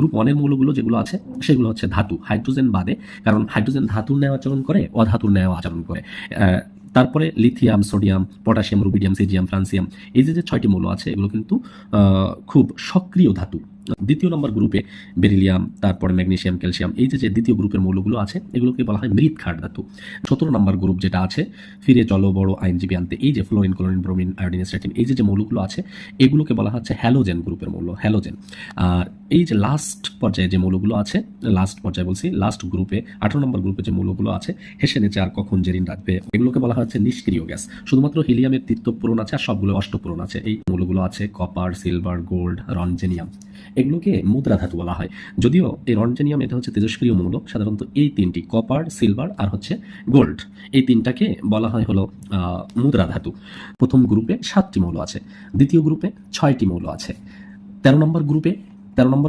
Group 1 এর মৌলগুলো যেগুলো আছে সেগুলো হচ্ছে ধাতু, হাইড্রোজেন বাদে, কারণ হাইড্রোজেন ধাতুর ন্যায় আচরণ করে, অধাতুর ন্যায় আচরণ করে। তারপরে lithium, sodium, potassium, rubidium, caesium, francium, এই যে 6টি মৌল আছে এগুলো কিন্তু খুব সক্রিয় ধাতু। দ্বিতীয় নম্বর গ্রুপে বেরিলিয়াম, তারপরে ম্যাগনেসিয়াম, ক্যালসিয়াম, এই যে দ্বিতীয় গ্রুপের মৌলগুলো আছে এগুলোকে বলা হয় মৃৎক্ষার ধাতু। 17 নম্বর গ্রুপ যেটা আছে, ফিরে চলো বড় আইনজীবী আনতে, এই যে fluorine, chlorine, bromine, iodine, statin, এই যে মৌলগুলো আছে এগুলোকে বলা হচ্ছে হ্যালোজেন গ্রুপের মৌল, হ্যালোজেন। আর এই যে লাস্ট পর্যায়ে যে মৌলগুলো আছে, লাস্ট পর্যায়ে বলছি, লাস্ট গ্রুপে 18 নম্বর গ্রুপে যে মৌলগুলো আছে, হেসে নেচে আর কখন জেরিন রাখবে, এগুলোকে বলা হচ্ছে নিষ্ক্রিয় গ্যাস। শুধুমাত্র হিলিয়ামের তৃতীয়পূরণ আছে আর সবগুলো অষ্টপূরণ আছে। এই মৌলগুলো আছে কপার, সিলভার, গোল্ড, রনজেনিয়াম, এগুলোকে মুদ্রা ধাতু বলা হয়। যদিও এই রনজেনিয়াম এটা হচ্ছে তেজস্ক্রিয় মৌল। সাধারণত এই তিনটি, কপার, সিলভার আর হচ্ছে গোল্ড, এই তিনটাকে বলা হয় হলো মুদ্রা ধাতু। প্রথম গ্রুপে 7টি মৌল আছে, দ্বিতীয় গ্রুপে 6টি মৌল আছে, 13 নম্বর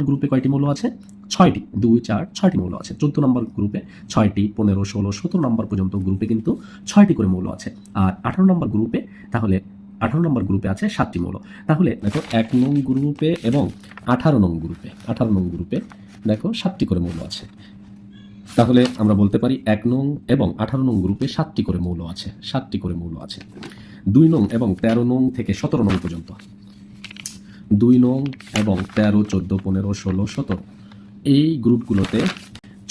গ্রুপে কয়টি মৌল আছে? 6টি, 2, 4, 6টি মৌল আছে। 14 নম্বর গ্রুপে 6টি, 15, 16, 17 নম্বর পর্যন্ত গ্রুপে কিন্তু 6টি করে মৌল আছে। আর 18 নম্বর গ্রুপে, তাহলে 18 নম্বর গ্রুপে আছে 7টি মৌল। তাহলে দেখো 1 নং গ্রুপে এবং 18 নং গ্রুপে দেখো 7টি করে মৌল আছে। তাহলে আমরা বলতে পারি 1 নং এবং 18 নং গ্রুপে 7টি করে মৌল আছে, 7টি করে মৌল আছে। 2 নং এবং 13 নং থেকে 17 নং পর্যন্ত, 2 নং এবং 13, 14, 15, 16, 17 এই গ্রুপগুলোতে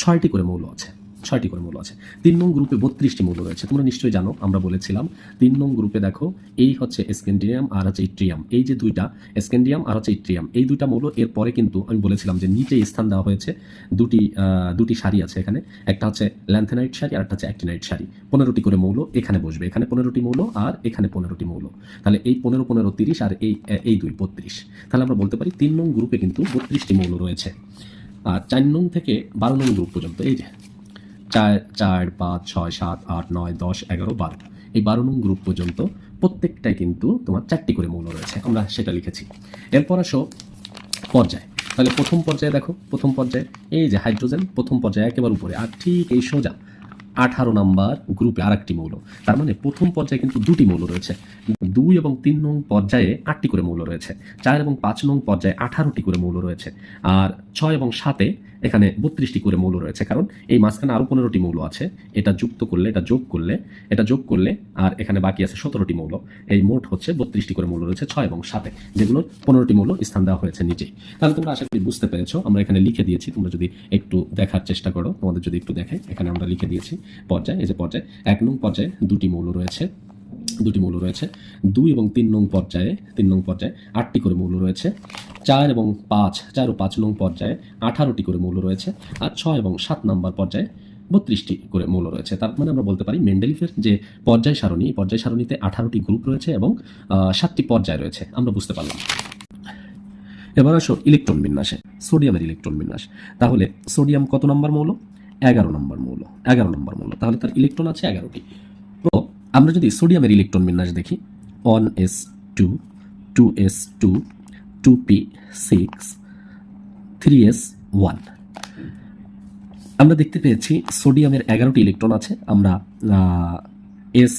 6টি করে মৌল আছে, 6টি করে মৌল আছে। 3 নং গ্রুপে 32টি মৌল রয়েছে। তোমরা নিশ্চয়ই জানো, আমরা বলেছিলাম 3 নং গ্রুপে দেখো এই হচ্ছে স্ক্যান্ডিয়াম আর হচ্ছে ইট্রিয়াম, এই যে দুইটা স্ক্যান্ডিয়াম আর হচ্ছে ইট্রিয়াম, এই দুইটা মৌল। এরপরে কিন্তু আমি বলেছিলাম যে নিচে স্থান দেওয়া হয়েছে, দুটি সারি আছে এখানে, একটা হচ্ছে ল্যান্থেনাইট সারি আর একটা হচ্ছে অ্যাক্টিনাইট সারি। 15টি করে মৌল এখানে বসবে, এখানে 15টি মৌল আর এখানে 15টি মৌল। তাহলে এই 15, 15, 30 আর এই 2, 32। তাহলে আমরা বলতে পারি 3 নং গ্রুপে কিন্তু 32টি মৌল রয়েছে। আর 4 নং থেকে 12 নং গ্রুপ পর্যন্ত, এই যে 4, 5, 6, 7, 8, 9, 10, 11, 12, এই 12 নং গ্রুপ পর্যন্ত প্রত্যেকটাই কিন্তু তোমার 4টি করে মৌল রয়েছে, আমরা সেটা লিখেছি। এরপর আসো পর্যায়। তাহলে প্রথম পর্যায়ে দেখো, প্রথম পর্যায়ে এই যে হাইড্রোজেন, প্রথম পর্যায়ে একেবারে উপরে, আর ঠিক এই সোজা 18 নম্বর গ্রুপে আরেকটি মৌল। তার মানে প্রথম পর্যায়ে কিন্তু 2টি মৌল রয়েছে। 2 এবং 3 নং পর্যায়ে 8টি করে মৌল রয়েছে। 4 এবং 5 নং পর্যায়ে 18টি করে মৌল রয়েছে। আর 6 এবং 7-এ এখানে 32টি করে মৌল রয়েছে, কারণ এই মাঝখানে আরও 15টি মৌল আছে। এটা যুক্ত করলে, এটা যোগ করলে আর এখানে বাকি আছে 17টি মৌল। এই মোট হচ্ছে 32টি করে মৌল রয়েছে 6 এবং 7-এ, যেগুলোর 15টি মৌল স্থান দেওয়া হয়েছে নিচেই। তাহলে তোমরা আশা করি বুঝতে পেরেছো। আমরা এখানে লিখে দিয়েছি, তোমরা যদি একটু দেখার চেষ্টা করো, তোমাদের যদি একটু দেখে, এখানে আমরা লিখে দিয়েছি পর্যায়। এই যে পর্যায় 1 নং পর্যায়ে 2টি মৌল রয়েছে, 2 এবং 3 নং পর্যায়ে 8টি করে মৌল রয়েছে। 4 ও 5 নং পর্যায়ে 18টি করে মৌল রয়েছে। আর 6 এবং 7 নম্বর পর্যায়ে 32টি করে মৌল রয়েছে। তার মানে আমরা বলতে পারি মেন্ডেলিফের যে পর্যায় সারণী, এই পর্যায় সারণীতে 18টি গ্রুপ রয়েছে এবং 7টি পর্যায় রয়েছে, আমরা বুঝতে পারলাম। এবার আসো ইলেকট্রন বিন্যাসে, সোডিয়ামের ইলেকট্রন বিন্যাস। তাহলে সোডিয়াম কত নম্বর মৌল? 11 নম্বর মৌল, 11 নম্বর মৌল। তাহলে তার ইলেকট্রন আছে 11টি। তো আমরা যদি সোডিয়ামের ইলেকট্রন বিন্যাস দেখি, 1s2, 2s2, 2p6, 3s1, আমরা দেখতে পেয়েছি সোডিয়ামের 11টি ইলেকট্রন আছে। আমরা এস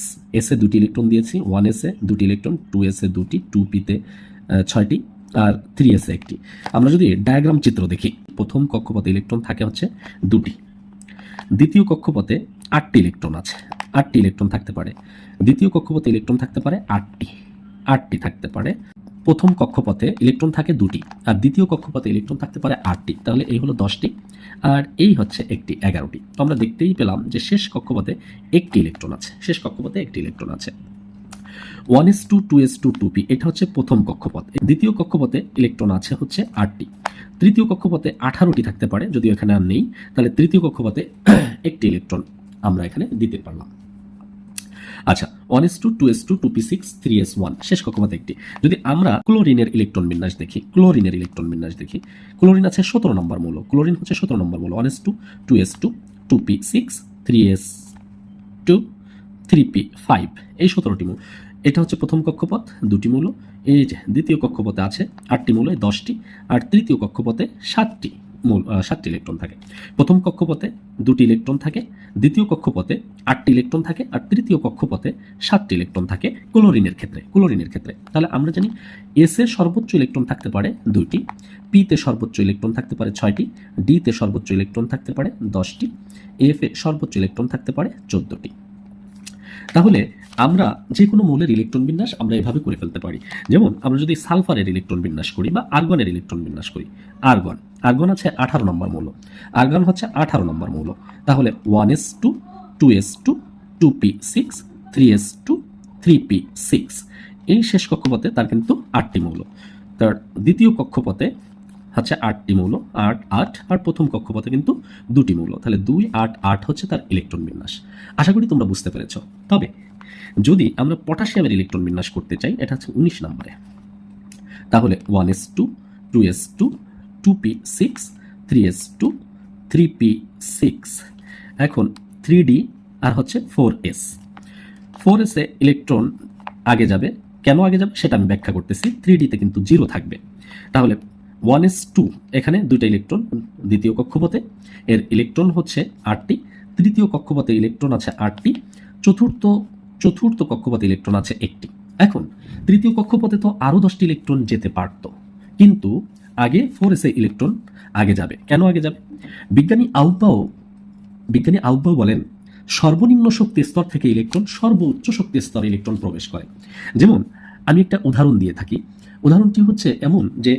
এ 2টি ইলেকট্রন দিয়েছি, 1s এ 2টি ইলেকট্রন, 2s এ 2টি, 2p-তে 6টি আর 3s এ 1টি। আমরা যদি ডায়াগ্রাম চিত্র দেখি, প্রথম কক্ষপথে ইলেকট্রন থাকে হচ্ছে 2টি, দ্বিতীয় কক্ষপথে 8টি ইলেকট্রন আছে, 8টি ইলেকট্রন থাকতে পারে। দ্বিতীয় কক্ষপথে ইলেকট্রন থাকতে পারে 8টি থাকতে পারে। প্রথম কক্ষপথে ইলেকট্রন থাকে 2টি আর দ্বিতীয় কক্ষপথে ইলেকট্রন থাকতে পারে 8টি। তাহলে এই হলো 10টি আর এই হচ্ছে একটি 11টি। তো আমরা দেখতেই পেলাম যে শেষ কক্ষপথে একটি ইলেকট্রন আছে, 1s2, 2s2, 2p, এটা হচ্ছে প্রথম কক্ষপথ। দ্বিতীয় কক্ষপথে ইলেকট্রন আছে হচ্ছে 8টি। তৃতীয় কক্ষপথে 18টি থাকতে পারে, যদিও এখানে আর নেই। তাহলে তৃতীয় কক্ষপথে একটি ইলেকট্রন আমরা এখানে দিতে পারলাম। আচ্ছা, 1s2, 2s2, 2p6, 3s1, শেষ কক্ষপথে একটি। যদি আমরা ক্লোরিনের ইলেকট্রন বিন্যাস দেখি, ক্লোরিন আছে 17 নম্বর মৌল, 1s2, 2s2, 2p6, 3s2, 3p5, এই 17টি মৌল। এটা হচ্ছে প্রথম কক্ষপথ, 2টি মৌল। এই যে দ্বিতীয় কক্ষপথে আছে 8টি মৌল, 10টি। আর তৃতীয় কক্ষপথে 7টি, 7টি ইলেকট্রন থাকে। প্রথম কক্ষপথে 2টি ইলেকট্রন থাকে, দ্বিতীয় কক্ষপথে 8টি ইলেকট্রন থাকে, আর তৃতীয় কক্ষপথে 7টি ইলেকট্রন থাকে ক্লোরিনের ক্ষেত্রে। তাহলে আমরা জানি এস এ সর্বোচ্চ ইলেকট্রন থাকতে পারে 2টি, পি তে সর্বোচ্চ ইলেকট্রন থাকতে পারে 6টি, ডি তে সর্বোচ্চ ইলেকট্রন থাকতে পারে 10টি, এফ এ সর্বোচ্চ ইলেকট্রন থাকতে পারে 14টি। তাহলে আমরা যে কোনো মৌলের ইলেকট্রন বিন্যাস আমরা এভাবে করে ফেলতে পারি। যেমন আমরা যদি সালফারের ইলেকট্রন বিন্যাস করি বা আর্গনের ইলেকট্রন বিন্যাস করি, আর্গন আছে 18 নম্বর মৌল, আর্গন হচ্ছে 18 নম্বর মৌল। তাহলে 1s2 2s2 2p6 3s2 3p6, এই শেষ কক্ষপথে তার কিন্তু 8টি মৌল। তার দ্বিতীয় কক্ষপথে হচ্ছে 8টি মৌল, 8 8, আর প্রথম কক্ষপথে কিন্তু 2টি মৌল। তাহলে 2 8 8 হচ্ছে তার ইলেকট্রন বিন্যাস। আশা করি তোমরা বুঝতে পেরেছ। তবে যদি আমরা পটাশিয়ামের ইলেকট্রন বিন্যাস করতে চাই, এটা হচ্ছে 19 নম্বরে। তাহলে 1s2 2s2 2p6 3s2 3p6, এখন 3d আর হচ্ছে 4s। 4s এ ইলেকট্রন আগে যাবে, কেন আগে যাবে সেটা আমি ব্যাখ্যা করতেছি। 3d তে কিন্তু 0 থাকবে। তাহলে 1s2 এখানে 2টা ইলেকট্রন দ্বিতীয় কক্ষপথে, এর ইলেকট্রন হচ্ছে 8টি, তৃতীয় কক্ষপথে ইলেকট্রন আছে 8টি, চতুর্থ কক্ষপথে ইলেকট্রন আছে 1টি। এখন তৃতীয় কক্ষপথে তো আরও 10টি ইলেকট্রন যেতে পারত, কিন্তু আগে 4s এ ইলেকট্রন আগে যাবে। কেন আগে যাবে? বিজ্ঞানী আউবাও বলেন সর্বনিম্ন শক্তি স্তর থেকে ইলেকট্রন সর্বোচ্চ শক্তি স্তরে ইলেকট্রন প্রবেশ করে। যেমন আমি একটা উদাহরণ দিয়ে থাকি। উদাহরণটি হচ্ছে এমন যে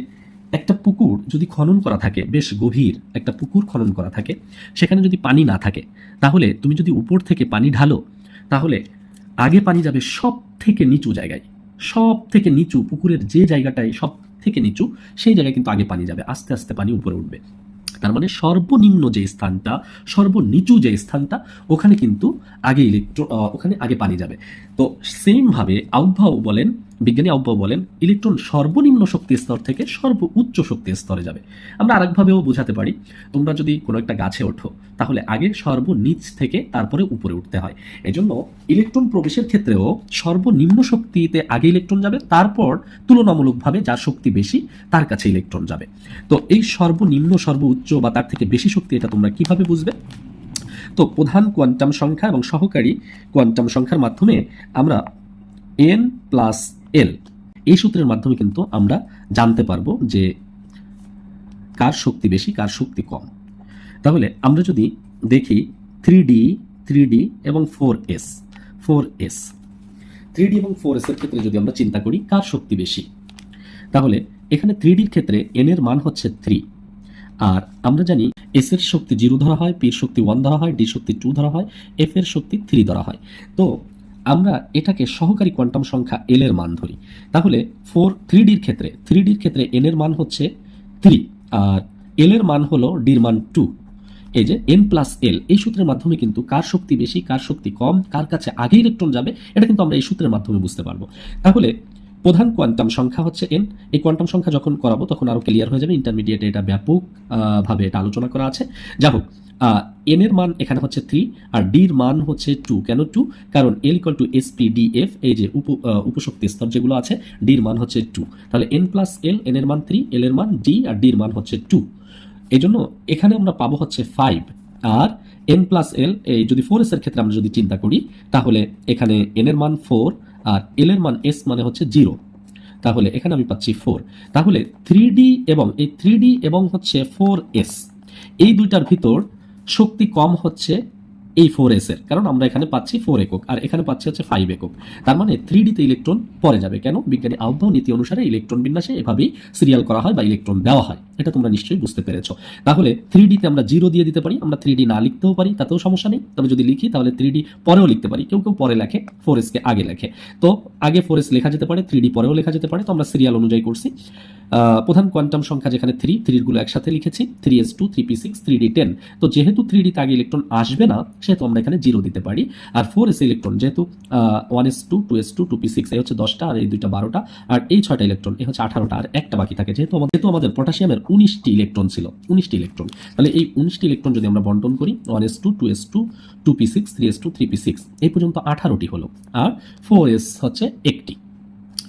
একটা পুকুর যদি খনন করা থাকে, বেশ গভীর একটা পুকুর খনন করা থাকে, সেখানে যদি পানি না থাকে, তাহলে তুমি যদি উপর থেকে পানি ঢালো, তাহলে আগে পানি যাবে সব থেকে নিচু জায়গায়, সব থেকে নিচু পুকুরের যে জায়গাটায় সব থেকে নিচু, সেই জায়গায় কিন্তু আগে পানি যাবে, আস্তে আস্তে পানি উপরে উঠবে। তার মানে সর্বনিম্ন যে স্থানটা, সর্বনিচু যে স্থানটা, ওখানে কিন্তু ওখানে আগে পানি যাবে। তো সেম ভাবে বিজ্ঞানী আউবাও বলেন ইলেকট্রন সর্বনিম্ন শক্তি স্তর থেকে সর্বোচ্চ শক্তি স্তরে যাবে। আমরা আরেকভাবেও বোঝাতে পারি, তোমরা যদি কোনো একটা গাছে ওঠো, তাহলে আগে সর্বনিচ থেকে তারপরে উপরে উঠতে হয়। এজন্য ইলেকট্রন প্রবেশের ক্ষেত্রেও সর্বনিম্ন শক্তিতে আগে ইলেকট্রন যাবে, তারপর তুলনামূলকভাবে যার শক্তি বেশি তার কাছে ইলেকট্রন যাবে। তো এই সর্বনিম্ন সর্বোচ্চ বা তার থেকে বেশি শক্তি, এটা তোমরা কিভাবে বুঝবে? তো প্রধান কোয়ান্টাম সংখ্যা এবং সহকারী কোয়ান্টাম সংখ্যার মাধ্যমে আমরা n+l এই সূত্রের মাধ্যমে কিন্তু আমরা জানতে পারবো যে কার শক্তি বেশি কার শক্তি কম। তাহলে আমরা যদি দেখি 3d এবং 4s 3d এবং 4s এর ক্ষেত্রে যদি আমরা চিন্তা করি কার শক্তি বেশি, তাহলে এখানে 3d এর ক্ষেত্রে n এর মান হচ্ছে 3, আর আমরা জানি s এর শক্তি 0 ধরা হয়, p এর শক্তি 1 ধরা হয়, d শক্তি 2 ধরা হয়, f এর শক্তি 3 ধরা হয়। তো আমরা এটাকে সহকারী কোয়ান্টাম সংখ্যা l এর মান ধরি। তাহলে 3d এর ক্ষেত্রে n এর মান হচ্ছে 3, আর l এর মান হলো d এর মান 2। এই যে n+l এই সূত্রের মাধ্যমে কিন্তু কার শক্তি বেশি কার শক্তি কম, কার কাছে আগে ইলেকট্রন যাবে, এটা কিন্তু আমরা এই সূত্রের মাধ্যমে বুঝতে পারবো। তাহলে প্রধান কোয়ান্টাম সংখ্যা হচ্ছে n। এই কোয়ান্টাম সংখ্যা যখন করাবো তখন আরো ক্লিয়ার হয়ে যাবে। ইন্টারমিডিয়েটে এটা ব্যাপক ভাবে এটা আলোচনা করা আছে। যা হোক, n এর মান এখানে হচ্ছে 3 আর d এর মান হচ্ছে 2। কেন 2? কারণ l = sp_df, এই যে উপশক্তি স্তর যেগুলো আছে, d এর মান হচ্ছে 2। তাহলে n+l, n এর মান 3, l এর মান d আর d এর মান হচ্ছে 2। এই জন্য এখানে আমরা পাবো হচ্ছে 5। আর n+l, এই যদি 4s এর ক্ষেত্রে আমরা যদি চিন্তা করি, তাহলে এখানে n এর মান 4 আর l এর মান s মানে হচ্ছে 0। তাহলে এখানে আমি পাচ্ছি 4। তাহলে 3d এবং হচ্ছে 4s, এই দুইটার ভিতর শক্তি কম হচ্ছে এই 4s এর, কারণ আমরা এখানে পাচ্ছি 4 একক আর এখানে পাচ্ছি হচ্ছে 5 একক। তার মানে 3d তে ইলেকট্রন পরে যাবে। কেন? বিজ্ঞানী আউবাও নীতি অনুসারে ইলেকট্রন বিন্যাসে এভাবেই সিরিয়াল করা হয় বা ইলেকট্রন দেওয়া হয়। এটা তোমরা নিশ্চয়ই বুঝতে পেরেছো। তাহলে 3d তে আমরা 0 দিয়ে দিতে পারি, আমরা 3d না লিখতেও পারি, তাতেও সমস্যা নেই। তবে যদি লিখি তাহলে 3d পরেও লিখতে পারি। কেউ পরে লেখে, 4s কে আগে লেখে। তো আগে 4s লেখা যেতে পারে, 3d পরেও লেখা যেতে পারে। তো আমরা সিরিয়াল অনুযায়ী করছি। প্রধান কোয়ান্টাম সংখ্যা যেখানে 3 গুলো একসাথে লিখেছি, 3s2 3p6 3d10। তো যেহেতু 3d তে আগে ইলেকট্রন আসবে না, সেহেতু আমরা এখানে 0 দিতে পারি। আর 4s ইলেকট্রন যেহেতু 1s2 2s2 2p6 এই হচ্ছে 10টা আর এই দুইটা 12টা আর এই 6টা ইলেকট্রন এই হচ্ছে 18টা আর একটা বাকি থাকে। যেহেতু আমাদের পটাশিয়ামের 19টি ইলেকট্রন ছিল, 19টি ইলেকট্রন। তাহলে এই 19টি ইলেকট্রন যদি আমরা বন্টন করি, 1s2 2s2 2p6 3s2 3p6 এই পর্যন্ত 18টি হলো, আর 4s হচ্ছে একটি।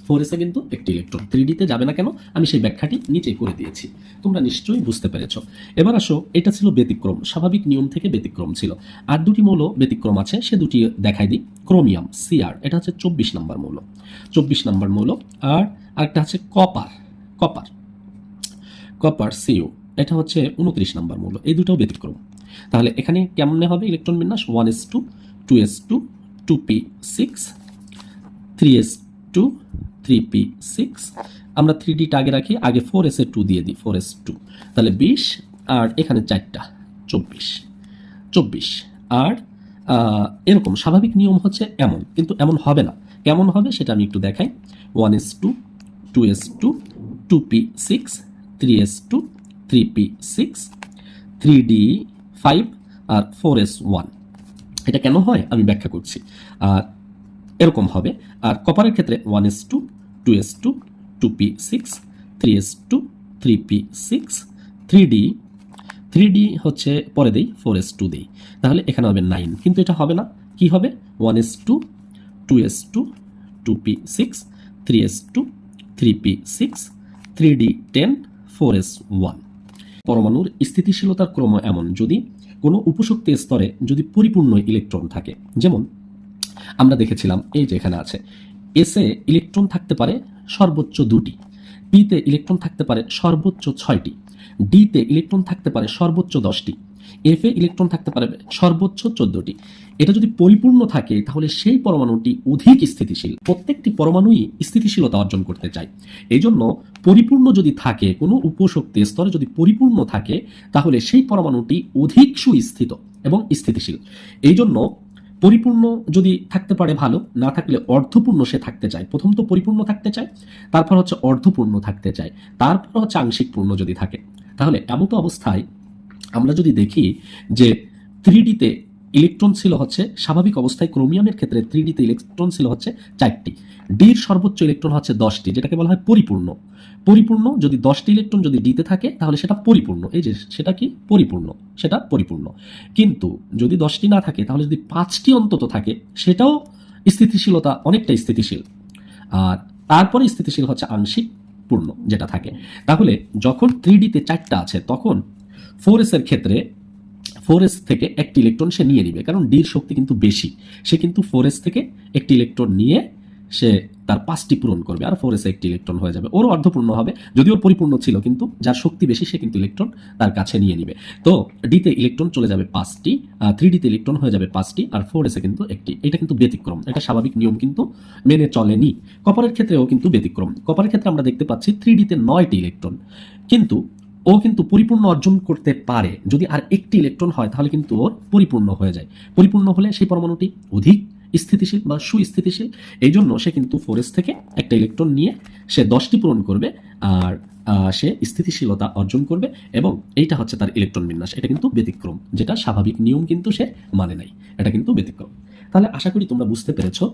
4s এ কিন্তু একটি ইলেকট্রন, 3d তে যাবে না কেন আমি সেই ব্যাখ্যাটি নিচে করে দিয়েছি, তোমরা নিশ্চয়ই বুঝতে পেরেছো। এবার আসো, এটা ছিল ব্যতিক্রম, স্বাভাবিক নিয়ম থেকে ব্যতিক্রম ছিল। আর দুটি মৌল ব্যতিক্রম আছে, সে দুটি দেখাই দিই। ক্রোমিয়াম Cr, এটা হচ্ছে 24 নম্বর মৌল, 24 নম্বর মৌল। আর আরেকটা আছে কপার, কপার কপার Cu, এটা হচ্ছে 29 নম্বর মৌল। এই দুটোও ব্যতিক্রম। তাহলে এখানে কেমন হবে ইলেকট্রন বিন্যাস? 1s2 2s2 2p6 3s2 3p6। আমরা 3d টা আগে রাখি, আগে 4s এ 2 দিয়ে দিই, 4s2, তাহলে 20, আর এখানে 4টা 24 24। আর এরকম স্বাভাবিক নিয়ম হচ্ছে এমন, কিন্তু এমন হবে না। কেমন হবে সেটা আমি একটু দেখাই। 1s2 2s2 2p6 3s2 3p6 3d5 আর 4s1। এটা কেন হয় আমি ব্যাখ্যা করছি। আর এরকম হবে। আর কপারের ক্ষেত্রে 1s2 2s2 2p6 3s2 3p6 3d হচ্ছে পরে দেই, 4s2 দেই, তাহলে এখানে হবে 9। কিন্তু এটা হবে না, কি হবে? 1s2 2s2 2p6 3s2 3p6 3d10 4s1। পরমাণুর স্থিতিশীলতার ক্রম এমন, যদি কোনো উপশক্তি স্তরে যদি পরিপূর্ণ ইলেকট্রন থাকে, যেমন আমরা দেখেছিলাম এই যে এখানে আছে, এসে ইলেকট্রন থাকতে পারে সর্বোচ্চ 2টি, পিতে ইলেকট্রন থাকতে পারে সর্বোচ্চ 6টি, ডিতে ইলেকট্রন থাকতে পারে সর্বোচ্চ 10টি, এফে ইলেকট্রন থাকতে পারে সর্বোচ্চ 14টি। এটা যদি পরিপূর্ণ থাকে তাহলে সেই পরমাণুটি অধিক স্থিতিশীল। প্রত্যেকটি পরমাণুই স্থিতিশীলতা অর্জন করতে চায়। এই জন্য পরিপূর্ণ যদি থাকে, কোনো উপশক্তি স্তরে যদি পরিপূর্ণ থাকে, তাহলে সেই পরমাণুটি অধিক সুস্থিত এবং স্থিতিশীল। এই জন্য পরিপূর্ণ যদি থাকতে পারে ভালো, না থাকলে অর্ধপূর্ণ সে থাকতে চায়। প্রথম তো পরিপূর্ণ থাকতে চায়, তারপর হচ্ছে অর্ধপূর্ণ থাকতে চায়, তারপর হচ্ছে আংশিক পূর্ণ যদি থাকে। তাহলে এমতো অবস্থায় আমরা যদি দেখি যে 3d-তে ইলেকট্রন ছিল হচ্ছে স্বাভাবিক অবস্থায়, ক্রোমিয়ামের ক্ষেত্রে 3d-তে ইলেকট্রন ছিল হচ্ছে 4টি, ডির সর্বোচ্চ ইলেকট্রন হচ্ছে 10টি, যেটাকে বলা হয় পরিপূর্ণ। পরিপূর্ণ যদি 10টি ইলেকট্রন যদি ডিতে থাকে তাহলে সেটা পরিপূর্ণ। এই যে সেটা কি পরিপূর্ণ, সেটা পরিপূর্ণ। কিন্তু যদি 10টি না থাকে তাহলে যদি 5টি অন্তত থাকে, সেটাও স্থিতিশীলতা অনেকটা স্থিতিশীল। আর তারপরে স্থিতিশীল হচ্ছে আংশিক পূর্ণ যেটা থাকে। তাহলে যখন 3d-তে 4টা আছে, তখন 4s এর ক্ষেত্রে 4s থেকে একটি ইলেকট্রন সে নিয়ে নিবে, কারণ ডির শক্তি কিন্তু বেশি। সে কিন্তু 4s থেকে একটি ইলেকট্রন নিয়ে সে তার 5টি পূরণ করবে, আর 4s একটি ইলেকট্রন হয়ে যাবে। ওর অর্ধপূর্ণ হবে, যদিও ওর পরিপূর্ণ ছিল, কিন্তু যার শক্তি বেশি সে কিন্তু ইলেকট্রন তার কাছে নিয়ে নিবে। তো ডিতে ইলেকট্রন চলে যাবে 5টি, 3d-তে ইলেকট্রন হয়ে যাবে 5টি, আর 4s এ কিন্তু একটি। এটা কিন্তু ব্যতিক্রম, এটা স্বাভাবিক নিয়ম কিন্তু মেনে চলেনি। কপারের ক্ষেত্রেও কিন্তু ব্যতিক্রম। কপারের ক্ষেত্রে আমরা দেখতে পাচ্ছি 3d-তে 9টি ইলেকট্রন, কিন্তু ও কিন্তু পরিপূর্ণ অর্জন করতে পারে। যদি আর একটি ইলেকট্রন হয় তাহলে কিন্তু ওর পরিপূর্ণ হয়ে যায়। পরিপূর্ণ হলে সেই পরমাণুটি অধিক স্থিতিশীল বা সুস্থিতিশীল। এই জন্য সে কিন্তু 4s থেকে একটা ইলেকট্রন নিয়ে সে 10টি পূরণ করবে, আর সে স্থিতিশীলতা অর্জন করবে, এবং এইটা হচ্ছে তার ইলেকট্রন বিন্যাস। এটা কিন্তু ব্যতিক্রম, যেটা স্বাভাবিক নিয়ম কিন্তু সে মানে নাই, এটা কিন্তু ব্যতিক্রম। তাহলে আশা করি তোমরা বুঝতে পেরেছো।